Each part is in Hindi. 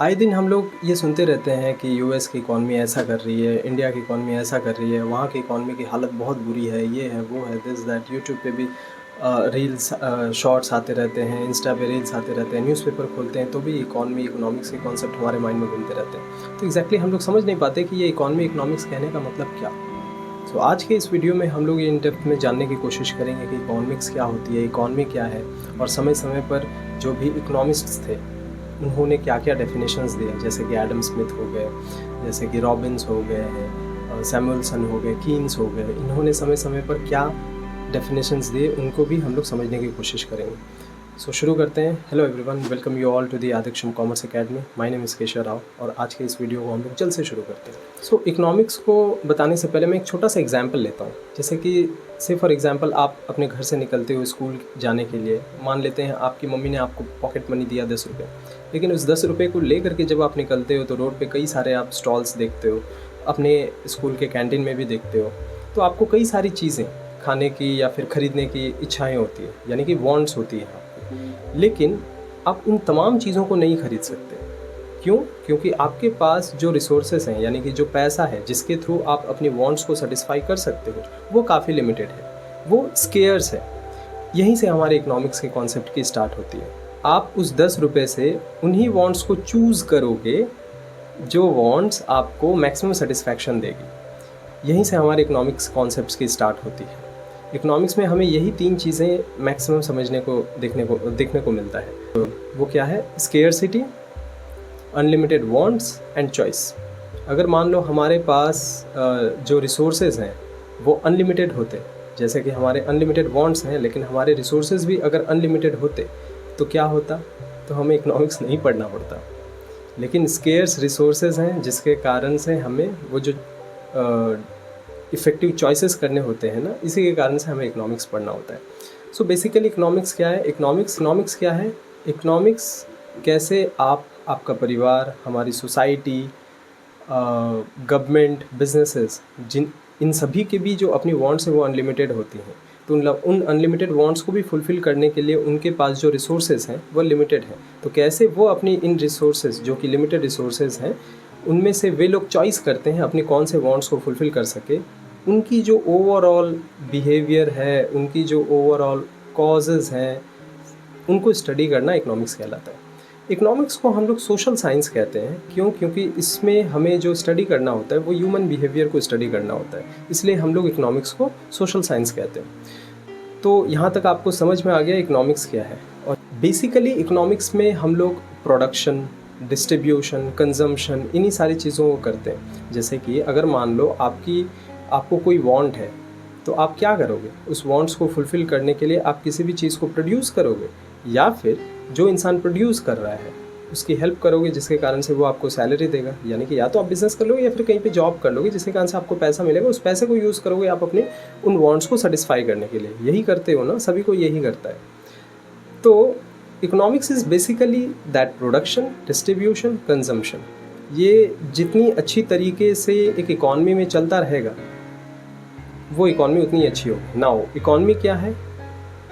आए दिन हम लोग ये सुनते रहते हैं कि यूएस की इकॉनमी ऐसा कर रही है, इंडिया की इकॉनमी ऐसा कर रही है, वहाँ की इकॉनमी की हालत बहुत बुरी है, ये है, वो है, दिस दैट। यूट्यूब पे भी रील्स शॉर्ट्स आते रहते हैं, इंस्टा पे रील्स आते रहते हैं, न्यूज़पेपर खोलते हैं तो भी इकॉनमी इकोनॉमिक्स के कॉन्सेप्ट हमारे माइंड में घूमते रहते हैं। तो एग्जैक्टली हम लोग समझ नहीं पाते कि ये इकॉनमी इकोनॉमिक्स कहने का मतलब क्या। तो आज के इस वीडियो में हम लोग ये इन डेप्थ में जानने की कोशिश करेंगे कि इकोनॉमिक्स क्या होती है, इकॉनमी क्या है, और समय समय पर जो भी इकोनॉमिस्ट्स थे उन्होंने क्या क्या डेफिनेशंस दिए, जैसे कि एडम स्मिथ हो गए, जैसे कि रॉबिन्स हो गए हैं, सैमुअलसन हो गए, कीन्स हो गए, इन्होंने समय समय पर क्या डेफिनेशंस दिए उनको भी हम लोग समझने की कोशिश करेंगे। सो शुरू करते हैं। Hello everyone, welcome you all to the Adiksham commerce academy. My name is Keshav Rao और आज के इस वीडियो को हम लोग जल्द से शुरू करते हैं। सो इकोनॉमिक्स को बताने से पहले मैं एक छोटा सा एग्जांपल लेता हूँ। जैसे कि से फॉर एग्जांपल आप अपने घर से निकलते हो स्कूल जाने के लिए, मान लेते हैं आपकी मम्मी ने आपको पॉकेट मनी दिया 10 रुपये, लेकिन उस 10 रुपये को ले करके जब आप निकलते हो तो रोड पर कई सारे आप स्टॉल्स देखते हो, अपने स्कूल के कैंटीन में भी देखते हो, तो आपको कई सारी चीज़ें खाने की या फिर ख़रीदने की इच्छाएँ होती है, यानी कि वांट्स होती हैं। लेकिन आप उन तमाम चीज़ों को नहीं खरीद सकते। क्यों? क्योंकि आपके पास जो रिसोर्सेज हैं, यानी कि जो पैसा है जिसके थ्रू आप अपनी वांट्स को सेटिस्फाई कर सकते हो, वो काफ़ी लिमिटेड है, वो स्केयर्स है। यहीं से हमारे इकोनॉमिक्स के कॉन्सेप्ट की स्टार्ट होती है। आप उस 10 रुपये से उन्हीं वांट्स को चूज़ करोगे जो वांट्स आपको मैक्सिमम सेटिस्फैक्शन देगी। यहीं से हमारे इकोनॉमिक्स कॉन्सेप्ट्स की स्टार्ट होती है। इकोनॉमिक्स में हमें यही 3 चीज़ें मैक्सिमम समझने को देखने को मिलता है। तो वो क्या है? Scarcity, unlimited wants and choice. अगर मान लो हमारे पास जो रिसोर्सेज हैं वो अनलिमिटेड होते, जैसे कि हमारे अनलिमिटेड वांट्स हैं लेकिन हमारे रिसोर्सेज भी अगर अनलिमिटेड होते तो क्या होता? तो हमें इकोनॉमिक्स नहीं पढ़ना पड़ता। लेकिन स्केयर्स रिसोर्सेज हैं जिसके कारण से हमें वो जो इफ़ेक्टिव चॉइसेस करने होते हैं ना, इसी के कारण से हमें इकोनॉमिक्स पढ़ना होता है। सो बेसिकली इकोनॉमिक्स क्या है? इकोनॉमिक्स क्या है? इकोनॉमिक्स कैसे आपका परिवार, हमारी सोसाइटी, गवर्नमेंट, बिजनेसेस, इन सभी के भी जो अपनी वांट्स हैं वो अनलिमिटेड होती हैं। तो उन अनलिमिटेड वांट्स को भी फुलफ़िल करने के लिए उनके पास जो रिसोर्सेज हैं वो लिमिटेड हैं। तो कैसे वो अपनी इन रिसोर्सेज जो कि लिमिटेड रिसोर्सेज हैं उनमें से वे लोग चॉइस करते हैं अपनी कौन से वांट्स को फुलफ़िल कर सके। उनकी जो ओवरऑल बिहेवियर है, उनकी जो ओवरऑल कॉजेज़ हैं, उनको स्टडी करना इकोनॉमिक्स कहलाता है। इकोनॉमिक्स को हम लोग सोशल साइंस कहते हैं। क्यों? क्योंकि इसमें हमें जो स्टडी करना होता है वो ह्यूमन बिहेवियर को स्टडी करना होता है, इसलिए हम लोग इकोनॉमिक्स को सोशल साइंस कहते हैं। तो यहाँ तक आपको समझ में आ गया इकोनॉमिक्स क्या है। और बेसिकली इकोनॉमिक्स में हम लोग प्रोडक्शन, डिस्ट्रीब्यूशन, कंजम्पशन, इन्हीं सारी चीज़ों को करते हैं। जैसे कि अगर मान लो आपको कोई वांट है तो आप क्या करोगे? उस वांट्स को फुलफ़िल करने के लिए आप किसी भी चीज़ को प्रोड्यूस करोगे, या फिर जो इंसान प्रोड्यूस कर रहा है उसकी हेल्प करोगे जिसके कारण से वो आपको सैलरी देगा। यानी कि या तो आप बिज़नेस कर लोगे या फिर कहीं पे जॉब कर लोगे जिसके कारण से आपको पैसा मिलेगा। उस पैसे को यूज़ करोगे आप अपने उन वांट्स को सेटिस्फाई करने के लिए। यही करते हो ना? सभी को यही करता है। तो economics is basically that production, distribution, consumption. ये जितनी अच्छी तरीके से एक इकॉनमी में चलता रहेगा वो इकॉनमी उतनी अच्छी होगी। नाउ इकॉनमी क्या है?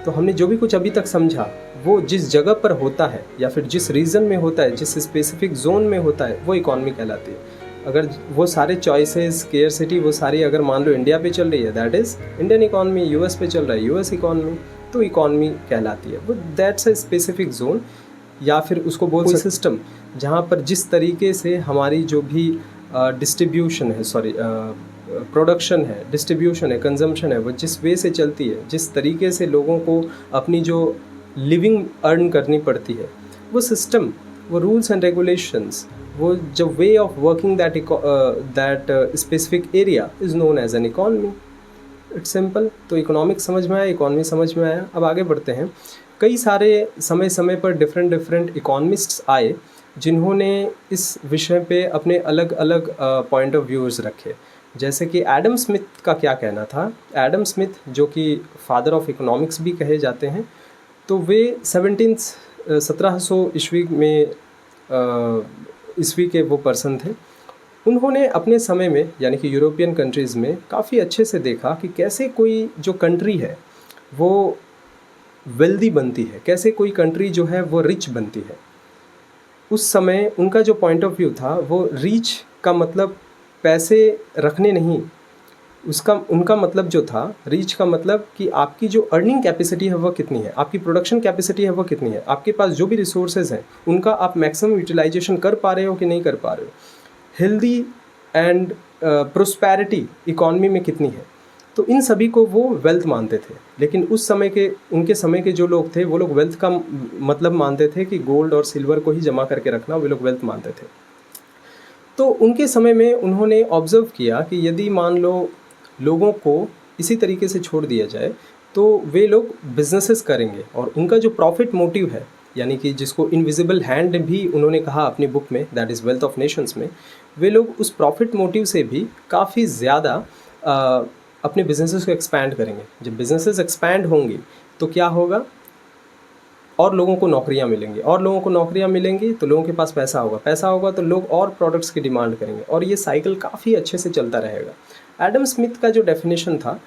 तो हमने जो भी कुछ अभी तक समझा वो जिस जगह पर होता है या फिर जिस रीजन में होता है, जिस स्पेसिफिक जोन में होता है, वो इकॉनमी कहलाती है। अगर वो सारे चॉइसेस, स्केयरसिटी, वो सारी अगर मान लो इंडिया पे चल रही है, that is Indian economy. US पे चल रहा है, यूएस इकॉनमी, तो इकॉनमी कहलाती है वो। दैट्स अ स्पेसिफिक जोन, या फिर उसको बोल सकते सिस्टम, जहाँ पर जिस तरीके से हमारी जो भी डिस्ट्रीब्यूशन है, प्रोडक्शन है, डिस्ट्रीब्यूशन है, कंजम्पशन है, वो जिस वे से चलती है, जिस तरीके से लोगों को अपनी जो लिविंग अर्न करनी पड़ती है, वो सिस्टम, वो रूल्स एंड रेगुलेशंस, वो जो way of working that specific area is known as an economy. It's simple. तो इकोनॉमिक्स समझ में आया, इकॉनमी समझ में आया। अब आगे बढ़ते हैं। कई सारे समय समय पर डिफरेंट इकोनॉमिस्ट्स आए जिन्होंने इस विषय पे अपने अलग अलग पॉइंट ऑफ व्यूज़ रखे। जैसे कि एडम स्मिथ का क्या कहना था। एडम स्मिथ जो कि फादर ऑफ इकोनॉमिक्स भी कहे जाते हैं, तो वे 1700 ईस्वी में ईस्वी के वो पर्सन थे। उन्होंने अपने समय में, यानी कि यूरोपियन कंट्रीज़ में, काफ़ी अच्छे से देखा कि कैसे कोई जो कंट्री है वो वेल्दी बनती है, कैसे कोई कंट्री जो है वो रिच बनती है। उस समय उनका जो पॉइंट ऑफ व्यू था वो रीच का मतलब पैसे रखने नहीं, उसका उनका मतलब जो था रीच का मतलब कि आपकी जो अर्निंग कैपेसिटी है वह कितनी है, आपकी प्रोडक्शन कैपेसिटी है वह कितनी है, आपके पास जो भी रिसोर्सेज हैं उनका आप मैक्सिमम यूटिलाइजेशन कर पा रहे हो कि नहीं कर पा रहे हो, हेल्दी एंड प्रोस्पैरिटी इकॉनमी में कितनी है। तो इन सभी को वो वेल्थ मानते थे। लेकिन उस समय के उनके समय के जो लोग थे वो लोग वेल्थ का मतलब मानते थे कि गोल्ड और सिल्वर को ही जमा करके रखना, वे लोग वेल्थ मानते थे। तो उनके समय में उन्होंने ऑब्ज़र्व किया कि यदि मान लो लोगों को इसी तरीके से छोड़ दिया जाए तो वे लोग बिजनेसेस करेंगे, और उनका जो प्रॉफिट मोटिव है, यानी कि जिसको इनविजिबल हैंड भी उन्होंने कहा अपनी बुक में, that is wealth of Nations में, वे लोग उस प्रॉफिट मोटिव से भी काफ़ी ज़्यादा अपने बिजनेसेस को एक्सपैंड करेंगे। जब बिजनेसेस एक्सपैंड होंगी तो क्या होगा, और लोगों को नौकरियां मिलेंगी, और लोगों को नौकरियां मिलेंगी तो लोगों के पास पैसा होगा, पैसा होगा तो लोग और प्रोडक्ट्स की डिमांड करेंगे, और ये साइकिल काफ़ी अच्छे से चलता रहेगा। एडम स्मिथ का जो डेफिनेशन था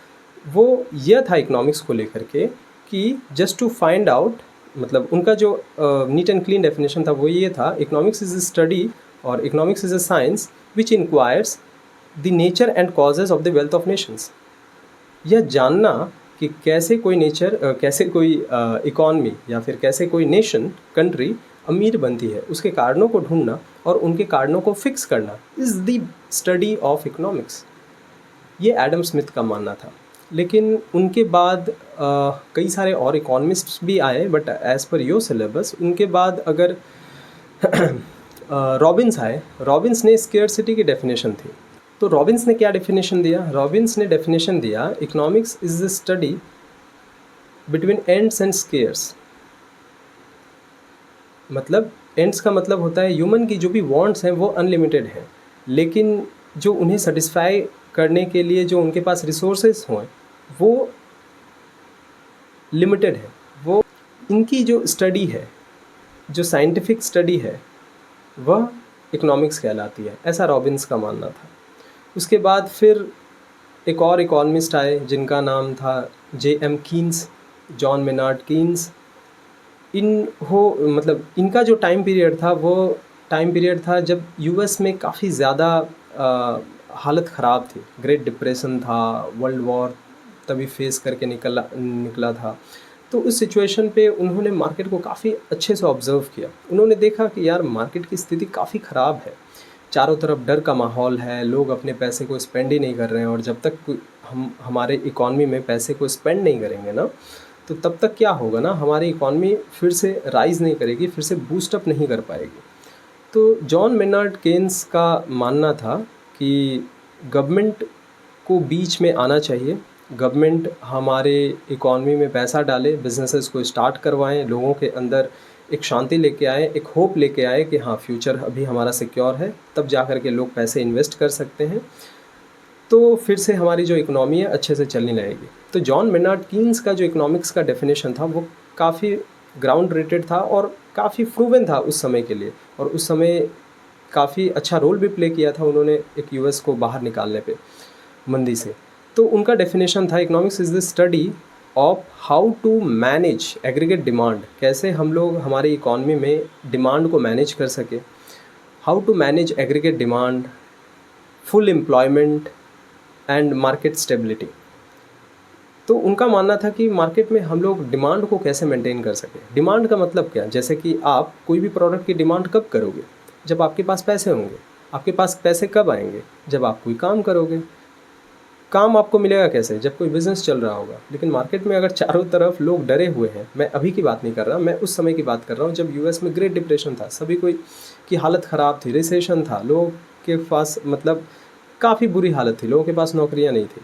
वो यह था इकोनॉमिक्स को लेकर के कि जस्ट टू फाइंड आउट, मतलब उनका जो नीट एंड क्लीन डेफिनेशन था वो ये था, इकोनॉमिक्स इज़ अ स्टडी और economics is a science which enquires the nature and causes of the wealth of Nations. यह जानना कि कैसे कोई कैसे कोई इकॉनमी या फिर कैसे कोई नेशन, कंट्री अमीर बनती है, उसके कारणों को ढूंढना और उनके कारणों को फिक्स करना is the study of economics. ये एडम स्मिथ का मानना था। लेकिन उनके बाद कई सारे और इकोनॉमिस्ट्स भी आए, but as per your syllabus उनके बाद अगर रॉबिन्स आए, रॉबिन्स ने स्केर्सिटी की डेफिनेशन थी। तो रॉबिन्स ने क्या डेफिनेशन दिया, रॉबिन्स ने डेफिनेशन दिया economics is the study between ends and scarce. मतलब एंड्स का मतलब होता है ह्यूमन की जो भी वांट्स हैं वो अनलिमिटेड हैं, लेकिन जो उन्हें सेटिस्फाई करने के लिए जो उनके पास रिसोर्सेज हों वो लिमिटेड है। वो इनकी जो स्टडी है, जो साइंटिफिक स्टडी है, वह इकोनॉमिक्स कहलाती है, ऐसा रॉबिन्स का मानना था। उसके बाद फिर एक और इकोनॉमिस्ट आए जिनका नाम था J.M. Keynes, John Maynard Keynes. मतलब इनका जो टाइम पीरियड था वो टाइम पीरियड था जब यूएस में काफ़ी ज़्यादा हालत ख़राब थी, ग्रेट डिप्रेशन था, वर्ल्ड वॉर तभी फेस करके निकला था। तो उस सिचुएशन पे उन्होंने मार्केट को काफ़ी अच्छे से ऑब्ज़र्व किया। उन्होंने देखा कि यार मार्केट की स्थिति काफ़ी ख़राब है, चारों तरफ डर का माहौल है, लोग अपने पैसे को स्पेंड ही नहीं कर रहे हैं, और जब तक हम हमारे इकॉनमी में पैसे को स्पेंड नहीं करेंगे ना, तो तब तक क्या होगा ना, हमारी इकॉनमी फिर से राइज़ नहीं करेगी, फिर से बूस्टअप नहीं कर पाएगी। तो जॉन मेनार्ड केन्स का मानना था कि गवर्नमेंट को बीच में आना चाहिए, गवर्नमेंट हमारे इकॉनमी में पैसा डाले, बिजनेसेस को स्टार्ट करवाएं, लोगों के अंदर एक शांति लेके आए, एक होप लेके आए कि हाँ फ्यूचर अभी हमारा सिक्योर है, तब जा कर के लोग पैसे इन्वेस्ट कर सकते हैं, तो फिर से हमारी जो इकोनॉमी है अच्छे से चलने लगेगी। तो जॉन मेनार्ड कीन्स का जो इकोनॉमिक्स का डेफिनेशन था वो काफ़ी ग्राउंड रेटेड था और काफ़ी प्रूवन था उस समय के लिए, और उस समय काफ़ी अच्छा रोल भी प्ले किया था उन्होंने एक यूएस को बाहर निकालने पे मंदी से। तो उनका डेफिनेशन था economics is the study of how to manage aggregate demand, कैसे हम लोग हमारी इकॉनमी में डिमांड को मैनेज कर सके, how to manage aggregate demand, full employment and market stability. तो उनका मानना था कि मार्केट में हम लोग डिमांड को कैसे मेंटेन कर सकें। डिमांड का मतलब क्या, जैसे कि आप कोई भी प्रोडक्ट की डिमांड कब करोगे, जब आपके पास पैसे होंगे। आपके पास पैसे कब आएंगे, जब आप कोई काम करोगे। काम आपको मिलेगा कैसे, जब कोई बिज़नेस चल रहा होगा। लेकिन मार्केट में अगर चारों तरफ लोग डरे हुए हैं, मैं अभी की बात नहीं कर रहा, मैं उस समय की बात कर रहा हूँ जब यूएस में ग्रेट डिप्रेशन था, सभी कोई की हालत ख़राब थी, रिसेशन था, लोगों के पास मतलब काफ़ी बुरी हालत थी, लोगों के पास नौकरियाँ नहीं थी।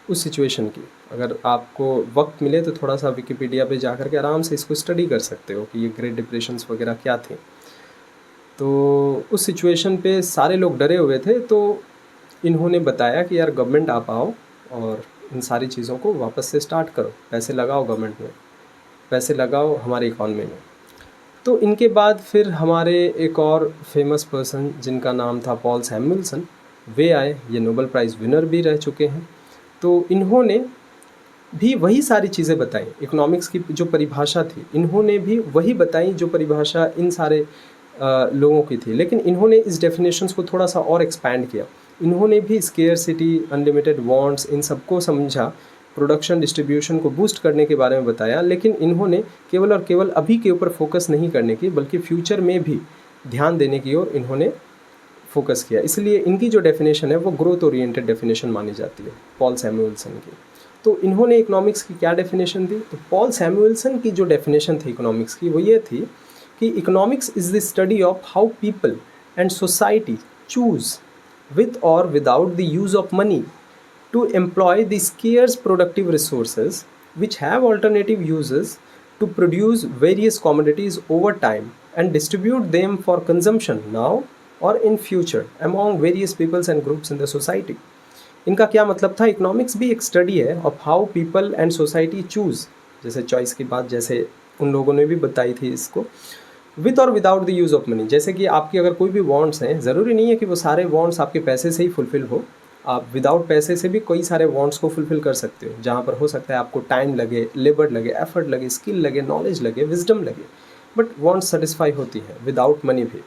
उस सिचुएशन की अगर आपको वक्त मिले तो थोड़ा सा विकिपीडिया पे जा कर के आराम से इसको स्टडी कर सकते हो कि ये ग्रेट डिप्रेशंस वगैरह क्या थे। तो उस सिचुएशन पे सारे लोग डरे हुए थे, तो इन्होंने बताया कि यार गवर्नमेंट आप आओ और इन सारी चीज़ों को वापस से स्टार्ट करो, पैसे लगाओ गवर्नमेंट में, पैसे लगाओ हमारी इकॉनमी में। तो इनके बाद फिर हमारे एक और फेमस पर्सन जिनका नाम था पॉल सैमुअल्सन, वे आए, ये नोबेल प्राइज़ विनर भी रह चुके हैं। तो इन्होंने भी वही सारी चीज़ें बताई, इकोनॉमिक्स की जो परिभाषा थी इन्होंने भी वही बताई जो परिभाषा इन सारे लोगों की थी, लेकिन इन्होंने इस डेफिनेशंस को थोड़ा सा और एक्सपैंड किया। इन्होंने भी स्केयरसिटी, अनलिमिटेड वांट्स, इन सबको समझा, प्रोडक्शन डिस्ट्रीब्यूशन को बूस्ट करने के बारे में बताया, लेकिन इन्होंने केवल और केवल अभी के ऊपर फोकस नहीं करने की बल्कि फ्यूचर में भी ध्यान देने की ओर इन्होंने फोकस किया। इसलिए इनकी जो डेफिनेशन है वो ग्रोथ ओरिएंटेड डेफिनेशन मानी जाती है, पॉल सैमुएल्सन की। तो इन्होंने इकोनॉमिक्स की क्या डेफिनेशन दी? तो पॉल सैमुएल्सन की जो डेफिनेशन थी इकोनॉमिक्स की वो ये थी कि economics is the study of how people and society choose with or without the use of money to employ the scarce productive resources which have alternative uses to produce various commodities over time and distribute them for consumption now or in future among various peoples and groups in the society. इनका क्या मतलब था? इकोनॉमिक्स भी एक स्टडी है of how people and society choose, जैसे चॉइस की बात जैसे उन लोगों ने भी बताई थी इसको, विथ और without the use of money. जैसे कि आपकी अगर कोई भी वांट्स हैं, ज़रूरी नहीं है कि वो सारे वांट्स आपके पैसे से ही फुलफ़िल हो, आप विदाउट पैसे से भी कई सारे वांट्स को फुलफ़िल कर सकते हो, जहाँ पर हो सकता है आपको टाइम लगे, लेबर लगे, एफर्ट लगे, स्किल लगे, नॉलेज लगे, विजडम लगे, बट वांट्स सेटिस्फाई होती है विदाउट मनी भी।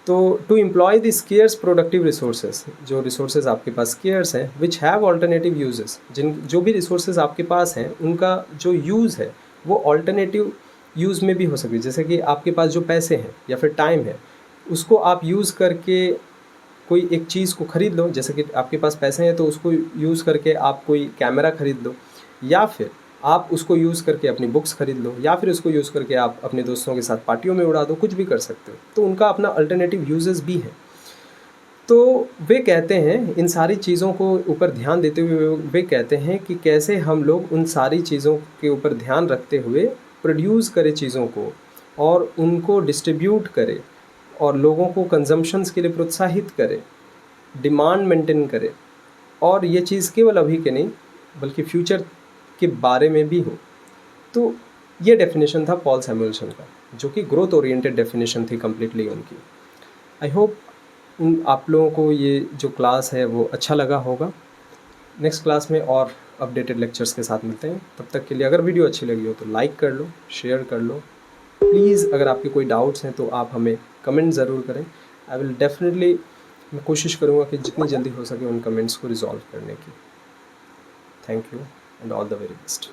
तो to employ the scarce productive resources, जो रिसोर्सेज आपके पास स्केयर्स हैं, विच हैव ऑल्टरनेटिव यूजेस, जो भी रिसोर्सेज आपके पास हैं उनका जो यूज़ है वो ऑल्टरनेटिव यूज़ में भी हो सकती है। जैसे कि आपके पास जो पैसे हैं या फिर टाइम है, उसको आप यूज़ करके कोई एक चीज़ को ख़रीद लो। जैसे कि आपके पास पैसे हैं तो उसको यूज़ करके आप कोई कैमरा ख़रीद लो, या फिर आप उसको यूज़ करके अपनी बुक्स ख़रीद लो, या फिर उसको यूज़ करके आप अपने दोस्तों के साथ पार्टियों में उड़ा दो, कुछ भी कर सकते हो। तो उनका अपना अल्टरनेटिव यूजेस भी है। तो वे कहते हैं, इन सारी चीज़ों को ऊपर ध्यान देते हुए वे कहते हैं कि कैसे हम लोग उन सारी चीज़ों के ऊपर ध्यान रखते हुए प्रोड्यूस करें चीज़ों को और उनको डिस्ट्रीब्यूट करें और लोगों को कंजम्पशंस के लिए प्रोत्साहित करें, डिमांड मेंटेन करें, और ये चीज़ केवल अभी के नहीं बल्कि फ्यूचर के बारे में भी हो। तो ये डेफिनेशन था पॉल सैमुएल्सन का, जो कि ग्रोथ ओरिएंटेड डेफिनेशन थी कम्प्लीटली उनकी। आई होप आप लोगों को ये जो क्लास है वो अच्छा लगा होगा। नेक्स्ट क्लास में और अपडेटेड लेक्चर्स के साथ मिलते हैं। तब तक के लिए अगर वीडियो अच्छी लगी हो तो लाइक कर लो, शेयर कर लो। प्लीज़ अगर आपके कोई डाउट्स हैं तो आप हमें कमेंट ज़रूर करें। आई विल डेफिनेटली, मैं कोशिश करूँगा कि जितनी जल्दी हो सके उन कमेंट्स को रिजॉल्व करने की। Thank you and all the very best.